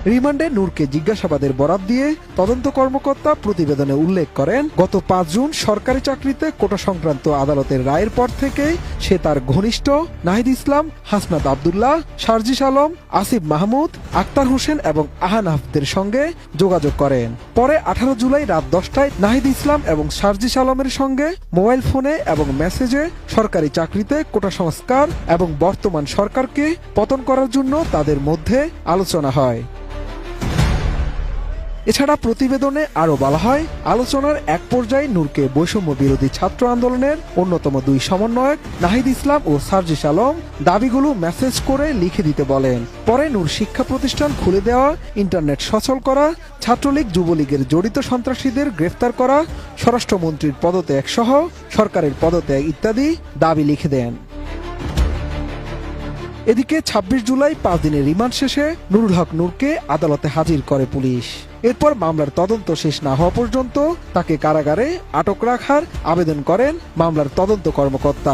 রিমান্ডে নূরকে জিজ্ঞাসাবাদের বরাত দিয়ে তদন্ত কর্মকর্তা প্রতিবেদনে উল্লেখ করেন, গত ৫ জুন সরকারি চাকরিতে কোটা সংক্রান্ত আদালতের রায়ের পর থেকেই সে তার ঘনিষ্ঠ নাহিদ ইসলাম, হাসনাত আব্দুল্লাহ, সার্জিস আলম, আসিফ মাহমুদ, আক্তার হোসেন এবং আহানাফদের সঙ্গে যোগাযোগ করেন। পরে 18 জুলাই রাত 10টায় নাহিদ ইসলাম এবং সার্জিস আলমের সঙ্গে মোবাইল ফোনে এবং মেসেজে সরকারি চাকরিতে কোটা সংস্কার এবং বর্তমান সরকারকে পতন করার জন্য তাদের মধ্যে আলোচনা হয়। এছাড়া প্রতিবেদনে আরও বলা হয়, আলোচনার এক পর্যায়ে নূরকে বৈষম্য বিরোধী ছাত্র আন্দোলনের অন্যতম 2 সমন্বয়ক নাহিদ ইসলাম ও সার্জিস আলম দাবিগুলো মেসেজ করে লিখে দিতে বলেন। পরে নূর শিক্ষা প্রতিষ্ঠান খুলে দেওয়া, ইন্টারনেট সচল করা, ছাত্রলীগ যুবলীগের জড়িত সন্ত্রাসীদের গ্রেফতার করা, স্বরাষ্ট্রমন্ত্রীর পদত্যাগ সহ সরকারের পদত্যাগ ইত্যাদি দাবি লিখে দেন। এদিকে ২৬ জুলাই 5 দিনের রিমান্ড শেষে নুরুল হক নূরকে আদালতে হাজির করে পুলিশ। এরপর মামলার তদন্ত শেষ না হওয়া পর্যন্ত তাকে কারাগারে আটক রাখার আবেদন করেন মামলার তদন্ত কর্মকর্তা।